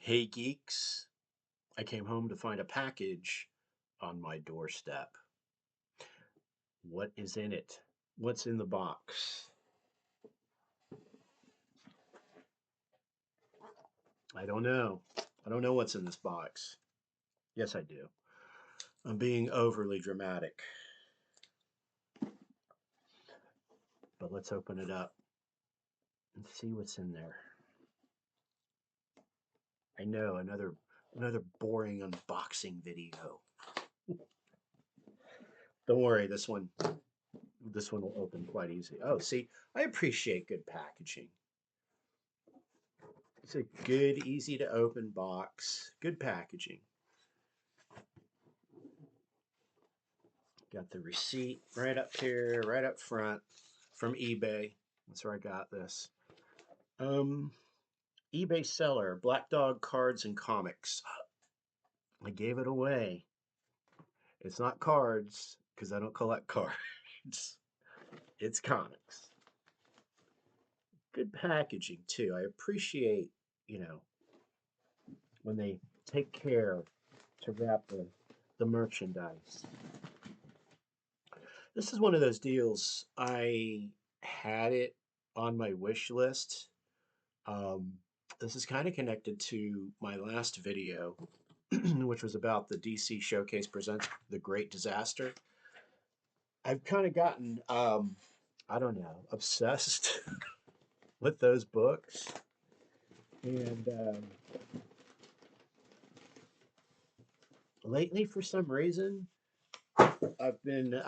Hey geeks, I came home to find a package on my doorstep. What is in it? What's in the box? I don't know. I don't know what's in this box. Yes, I do. I'm being overly dramatic, but let's open it up and see what's in there. I know another boring unboxing video. Don't worry, this one will open quite easy. Oh, see, I appreciate good packaging. It's a good, easy to open box. Good packaging. Got the receipt right up here, right up front from eBay. That's where I got this. Um, eBay seller, Black Dog Cards and Comics. I gave it away. It's not cards because I don't collect cards. It's comics. Good packaging too. I appreciate, you know, when they take care to wrap the merchandise. This is one of those deals. I had it on my wish list. Um, this is kind of connected to my last video, which was about the DC Showcase Presents The Great Disaster. I've kind of gotten, I don't know, obsessed with those books. And lately, for some reason, I've been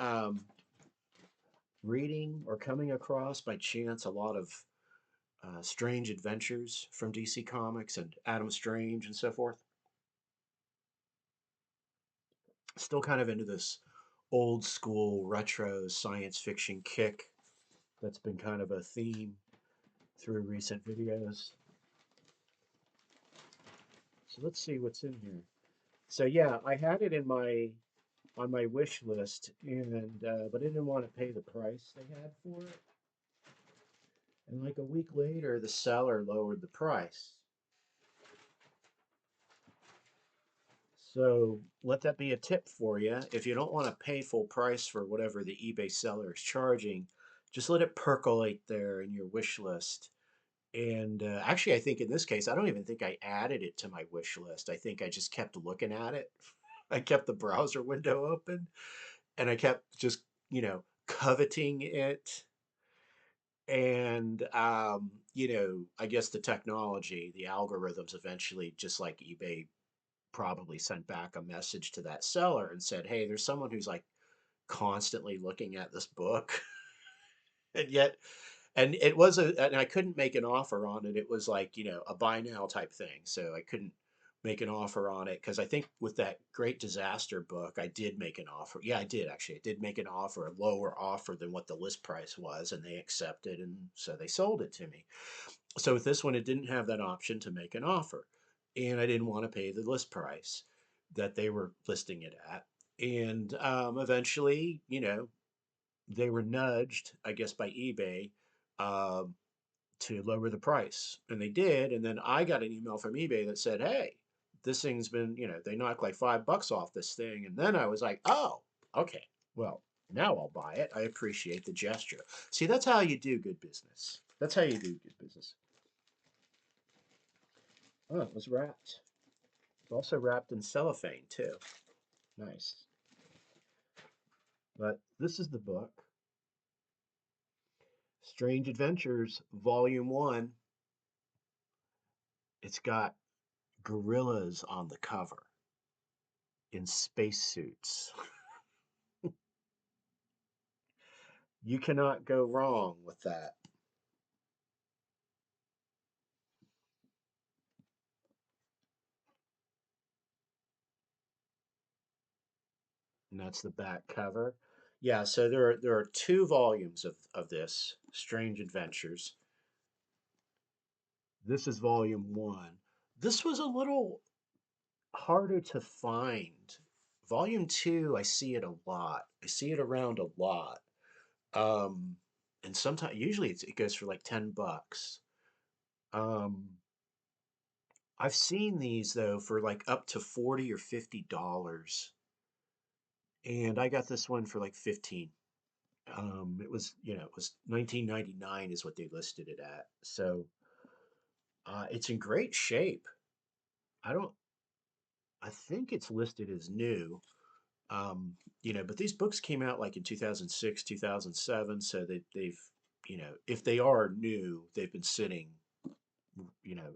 reading or coming across by chance a lot of strange adventures from DC Comics and Adam Strange and so forth. Still kind of into this old school retro science fiction kick that's been kind of a theme through recent videos. So let's see what's in here. So yeah, I had it in my on my wish list, and but I didn't want to pay the price they had for it. And like a week later, the seller lowered the price. So let that be a tip for you. If you don't want to pay full price for whatever the eBay seller is charging, just let it percolate there in your wish list. And actually, I think in this case, I don't even think I added it to my wish list. I think I just kept looking at it. I kept the browser window open and I kept just, coveting it. And, I guess the technology, the algorithms eventually, just like eBay, probably sent back a message to that seller and said, hey, there's someone who's like constantly looking at this book. And yet, and it was and I couldn't make an offer on it. It was like, a buy now type thing. So I couldn't make an offer on it because I think with that Great Disaster book, I did make an offer. Yeah, I did actually. I did make an offer, a lower offer than what the list price was, and they accepted, and so they sold it to me. So with this one, it didn't have that option to make an offer, and I didn't want to pay the list price that they were listing it at. And eventually, they were nudged, I guess, by eBay um, to lower the price, and they did. And then I got an email from eBay that said, "Hey, this thing's been, they knocked like $5 off this thing." And then I was like, "Oh, okay, well, now I'll buy it. I appreciate the gesture." See, that's how you do good business. That's how you do good business. Oh, it was wrapped. It's also wrapped in cellophane too. Nice. But this is the book, Strange Adventures, Volume 1. It's got gorillas on the cover in spacesuits. You cannot go wrong with that. And that's the back cover. Yeah, so there are two volumes of this Strange Adventures. This is volume 1. This was a little harder to find. Volume 2, I see it a lot. I see it around a lot. Um, and sometimes, usually it goes for like $10. Um, I've seen these though for like up to 40 or $50. And I got this one for like 15. It was, it was 1999 is what they listed it at. So it's in great shape. I don't, I think it's listed as new. Um, but these books came out like in 2006, 2007. So they've, if they are new, they've been sitting,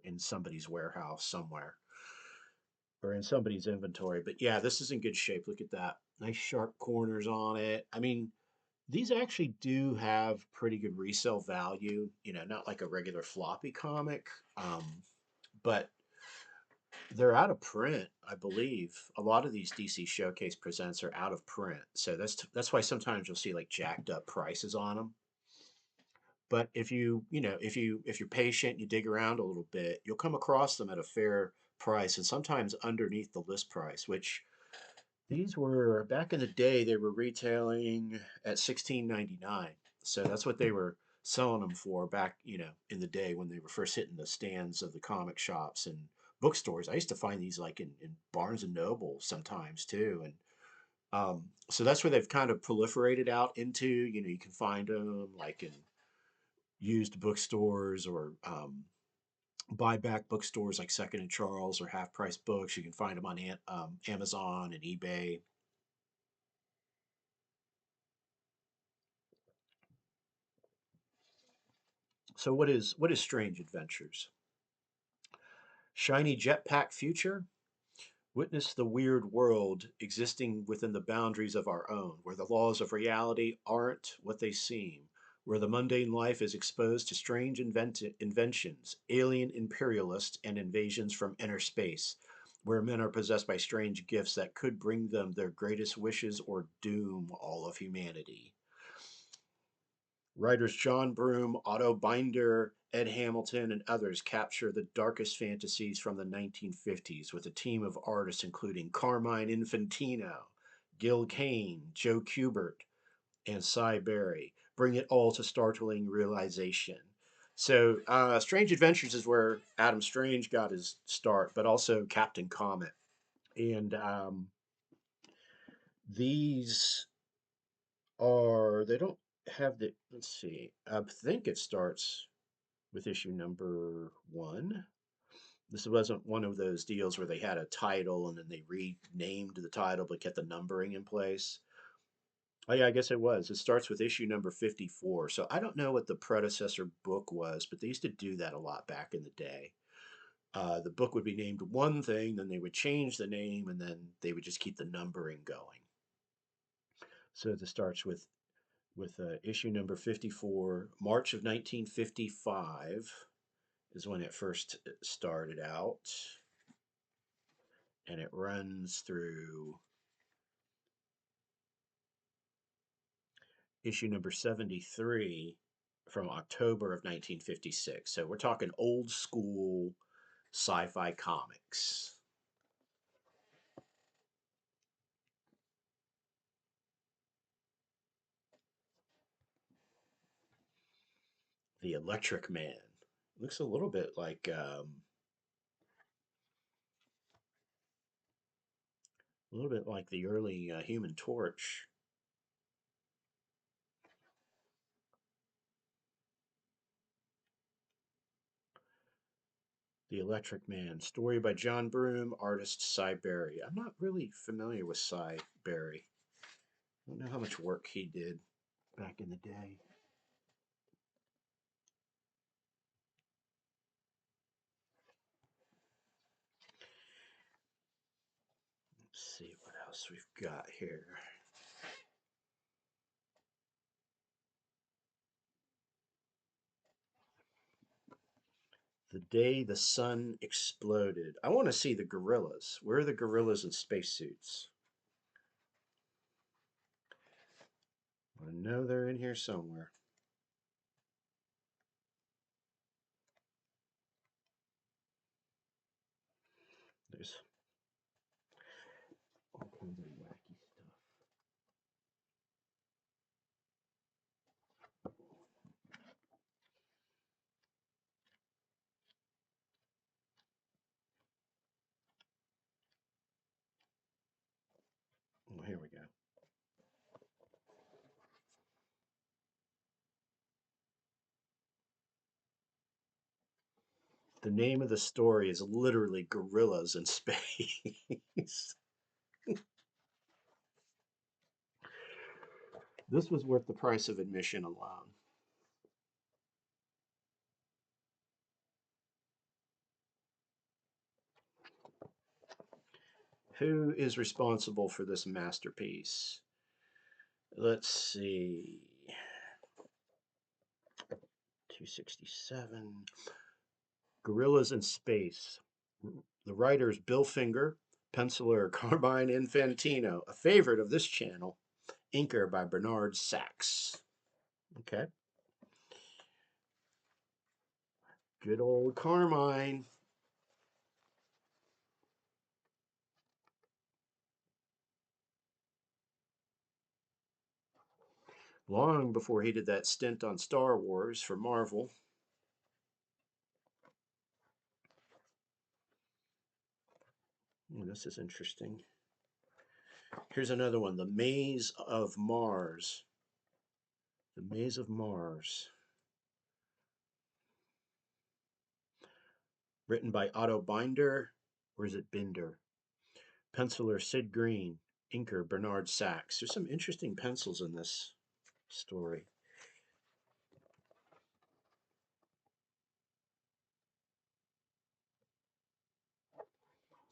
in somebody's warehouse somewhere or in somebody's inventory. But yeah, this is in good shape. Look at that. Nice sharp corners on it. I mean, these actually do have pretty good resale value, not like a regular floppy comic, but they're out of print, I believe. A lot of these DC Showcase presents are out of print, so that's why sometimes you'll see like jacked up prices on them. But if you're patient, you dig around a little bit, you'll come across them at a fair price, and sometimes underneath the list price, which these were back in the day. They were retailing at 16.99, so that's what they were selling them for back, in the day when they were first hitting the stands of the comic shops and bookstores. I used to find these like in Barnes and Noble sometimes too, and so that's where they've kind of proliferated out into. You can find them like in used bookstores or buyback bookstores like Second and Charles or Half Price Books. You can find them on Amazon and eBay. So what is Strange Adventures? Shiny jetpack future? Witness the weird world existing within the boundaries of our own, where the laws of reality aren't what they seem, where the mundane life is exposed to strange inventions, alien imperialists, and invasions from inner space, where men are possessed by strange gifts that could bring them their greatest wishes or doom all of humanity. Writers John Broome, Otto Binder, Ed Hamilton, and others capture the darkest fantasies from the 1950s with a team of artists including Carmine Infantino, Gil Kane, Joe Kubert, and Cy Berry. Bring it all to startling realization. So, Strange Adventures is where Adam Strange got his start, but also Captain Comet. And these they don't have let's see, I think it starts with issue number one. This wasn't one of those deals where they had a title and then they renamed the title but kept the numbering in place. Oh yeah, I guess it was. It starts with issue number 54. So I don't know what the predecessor book was, but they used to do that a lot back in the day. The book would be named one thing, then they would change the name, and then they would just keep the numbering going. So this starts with issue number 54, March of 1955 is when it first started out, and it runs through issue number 73 from October of 1956. So we're talking old school sci-fi comics. The Electric Man looks a little bit like the early Human Torch. The Electric Man, story by John Broome, artist Cy Berry. I'm not really familiar with Cy Berry. I don't know how much work he did back in the day. Let's see what else we've got here. The Day the Sun Exploded. I want to see the gorillas. Where are the gorillas in spacesuits? I know they're in here somewhere. There's all kinds of wacky stuff. The name of the story is literally Gorillas in Space. This was worth the price of admission alone. Who is responsible for this masterpiece? Let's see. 267. Gorillas in Space. The writers Bill Finger, penciler Carmine Infantino, a favorite of this channel, inker by Bernard Sachs. Okay. Good old Carmine. Long before he did that stint on Star Wars for Marvel. This is interesting. Here's another one, The Maze of Mars. The Maze of Mars. Written by Otto Binder, or is it Binder? Penciler Sid Green, inker Bernard Sachs. There's some interesting pencils in this story.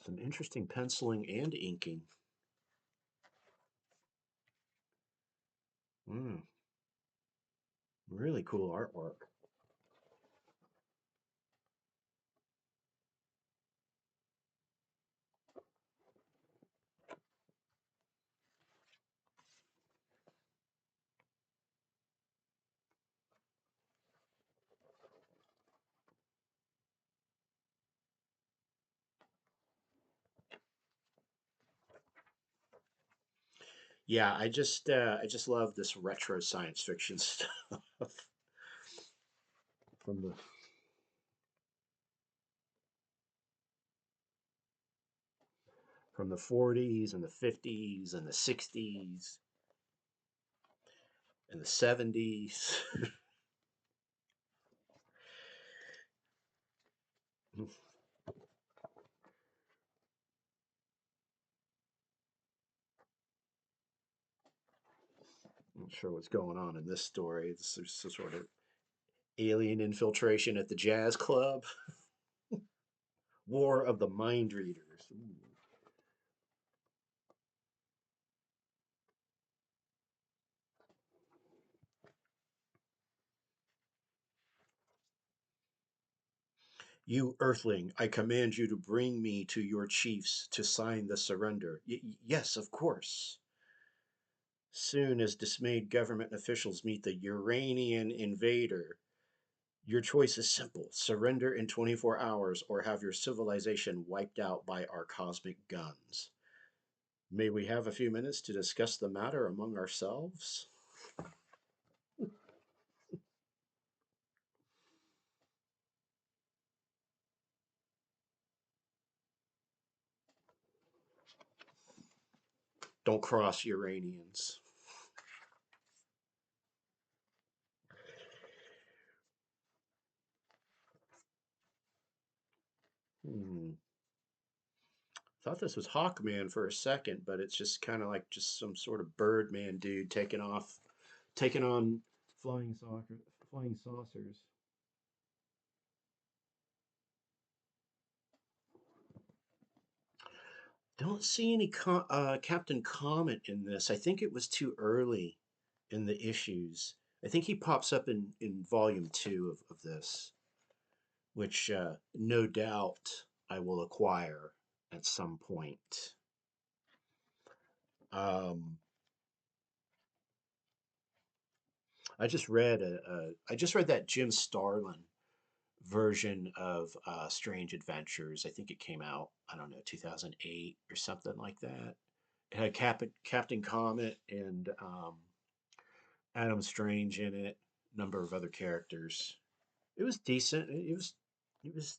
Some interesting penciling and inking. Really cool artwork. Yeah, I just love this retro science fiction stuff from the from the 40s and the 50s and the 60s and the 70s. I'm not sure what's going on in this story. It's there's some sort of alien infiltration at the jazz club. War of the Mind Readers. Ooh. You earthling, I command you to bring me to your chiefs to sign the surrender. Yes, of course. Soon as dismayed government officials meet the Uranian invader, your choice is simple: surrender in 24 hours or have your civilization wiped out by our cosmic guns. May we have a few minutes to discuss the matter among ourselves? Don't cross Uranians. Hmm. Thought this was Hawkman for a second, but it's just kind of like just some sort of Birdman dude taking on flying saucers. Don't see any Captain Comet in this. I think it was too early in the issues. I think he pops up in volume two of this, which no doubt I will acquire at some point. Um, I just read that Jim Starlin version of Strange Adventures. I think it came out, I don't know, 2008 or something like that. It had Captain Comet and Adam Strange in it, a number of other characters. It was decent. It was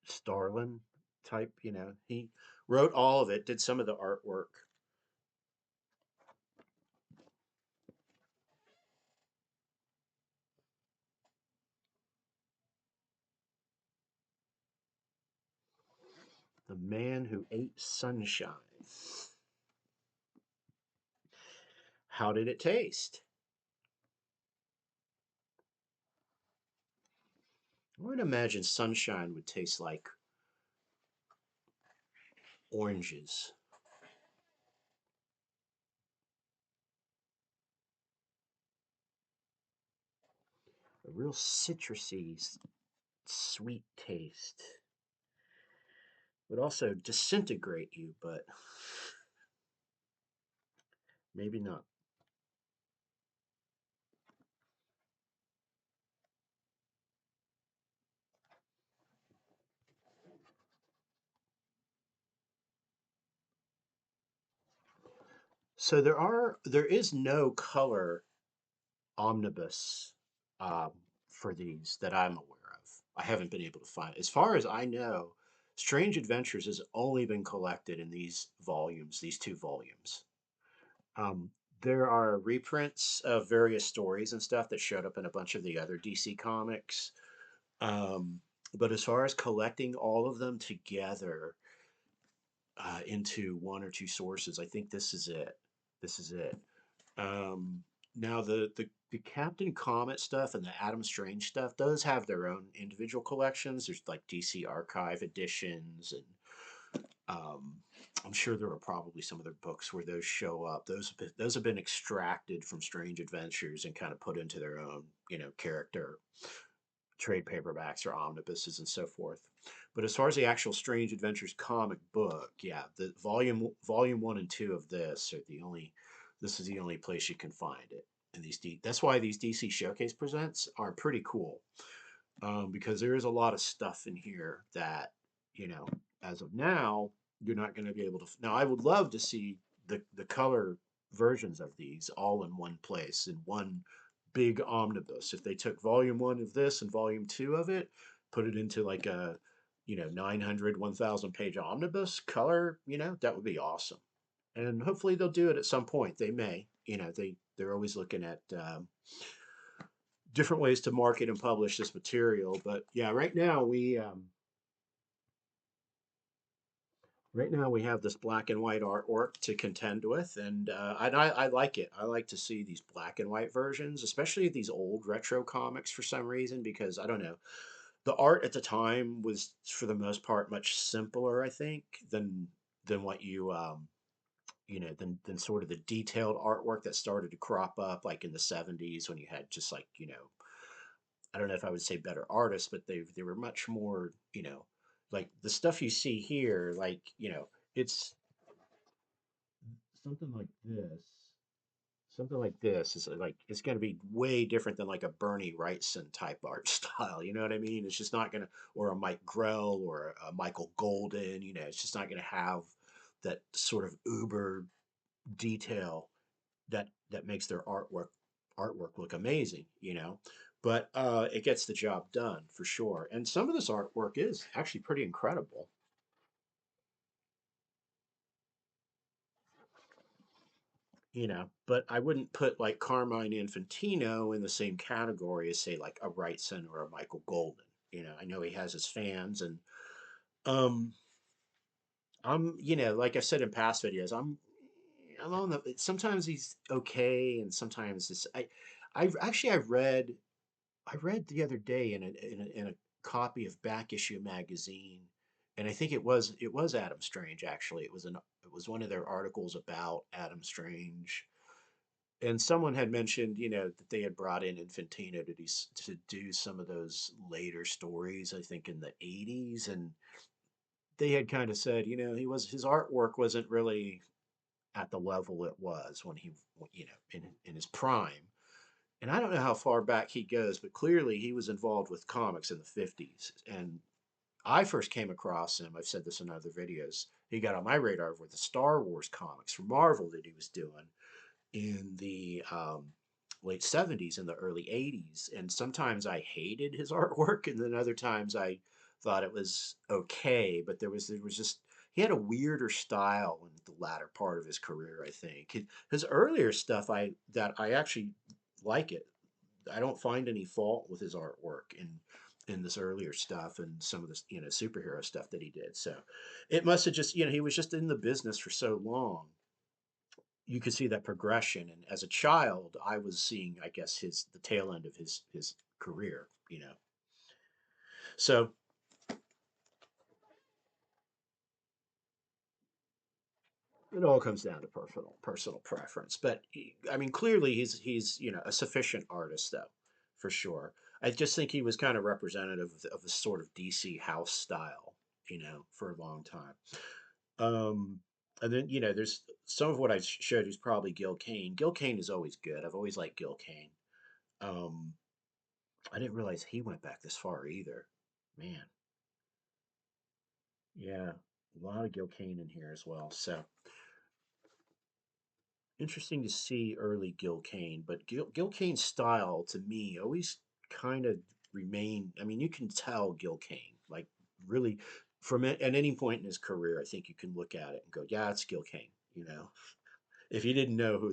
Starlin type, you know. He wrote all of it, did some of the artwork. The Man Who Ate Sunshine. How did it taste? I would imagine sunshine would taste like oranges. A real citrusy, sweet taste. Would also disintegrate you, but maybe not. So there is no color omnibus um, for these that I'm aware of. I haven't been able to find. As far as I know, Strange Adventures has only been collected in these volumes, these two volumes. Um, there are reprints of various stories and stuff that showed up in a bunch of the other DC comics. Um, but as far as collecting all of them together into one or two sources, I think this is it. This is it. Um, Now the Captain Comet stuff and the Adam Strange stuff, those have their own individual collections. There's like DC Archive editions, and um, I'm sure there are probably some other books where those show up. Those have been extracted from Strange Adventures and kind of put into their own, character trade paperbacks or omnibuses and so forth. But as far as the actual Strange Adventures comic book, yeah, the volume one and two of this are the only. This is the only place you can find it. And that's why these DC Showcase presents are pretty cool, because there is a lot of stuff in here that, you know, as of now, you're not going to be able to. Now, I would love to see the color versions of these all in one place, in one big omnibus. If they took volume one of this and volume two of it, put it into like a, 900, 1,000 page omnibus color, that would be awesome. And hopefully they'll do it at some point. They may, they're always looking at different ways to market and publish this material. But yeah, right now we have this black and white artwork to contend with, and I like it. I like to see these black and white versions, especially these old retro comics for some reason, because I don't know. The art at the time was, for the most part, much simpler, I think, than what than sort of the detailed artwork that started to crop up like in the 70s, when you had just like, I don't know if I would say better artists, but they were much more, like the stuff you see here, like, it's something like this. Something like this is like it's going to be way different than like a Bernie Wrightson type art style. You know what I mean? It's just not going to, or a Mike Grell or a Michael Golden. It's just not going to have that sort of uber detail that makes their artwork look amazing. But it gets the job done for sure. And some of this artwork is actually pretty incredible. But I wouldn't put like Carmine Infantino in the same category as say like a Wrightson or a Michael Golden. I know he has his fans, and um like I said in past videos, I'm on the sometimes he's okay, and sometimes I read the other day in a copy of Back Issue magazine, and I think it was Adam Strange, actually. It was one of their articles about Adam Strange, and someone had mentioned, that they had brought in Infantino to do some of those later stories, I think in the 80s, and they had kind of said, his artwork wasn't really at the level it was when he, in his prime. And I don't know how far back he goes, but clearly he was involved with comics in the 50s. And I first came across him, I've said this in other videos, he got on my radar with the Star Wars comics from Marvel that he was doing in the late 70s and the early 80s. And sometimes I hated his artwork, and then other times I thought it was okay. But there was just, he had a weirder style in the latter part of his career, I think. His earlier stuff, I actually like it. I don't find any fault with his artwork, and in this earlier stuff and some of this, superhero stuff that he did. So it must have just, he was just in the business for so long. You could see that progression. And as a child, I was seeing, I guess, the tail end of his career. So it all comes down to personal preference. But I mean, clearly he's a sufficient artist though, for sure. I just think he was kind of representative of the sort of DC house style, for a long time. Um, and then there's some of what I showed you is probably Gil Kane. Gil Kane is always good. I've always liked Gil Kane. Um, I didn't realize he went back this far either. Man, yeah, a lot of Gil Kane in here as well. So interesting to see early Gil Kane, but Gil Kane's style to me always kind of remained. I mean, you can tell Gil Kane, like really, at any point in his career, I think you can look at it and go, yeah, it's Gil Kane. If you didn't know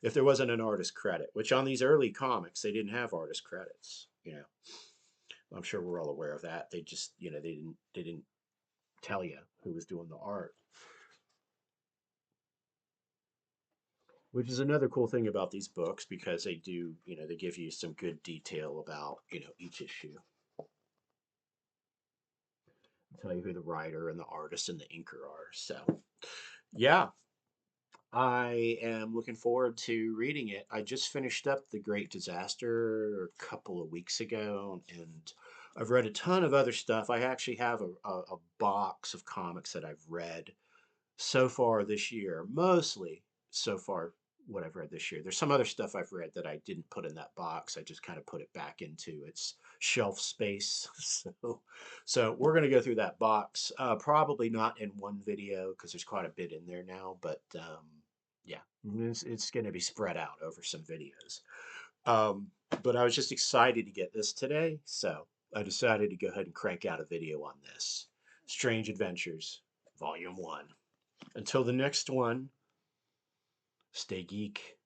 if there wasn't an artist credit, which on these early comics they didn't have artist credits. I'm sure we're all aware of that. They just, they didn't tell you who was doing the art. Which is another cool thing about these books because they do, they give you some good detail about, each issue. Tell you who the writer and the artist and the inker are. So, yeah, I am looking forward to reading it. I just finished up The Great Disaster a couple of weeks ago, and I've read a ton of other stuff. I actually have a box of comics that I've read so far this year, mostly so far what I've read this year. There's some other stuff I've read that I didn't put in that box. I just kind of put it back into its shelf space. So we're going to go through that box. Probably not in one video because there's quite a bit in there now, but yeah, it's going to be spread out over some videos. Um, but I was just excited to get this today, so I decided to go ahead and crank out a video on this. Strange Adventures, Volume 1. Until the next one, stay geek.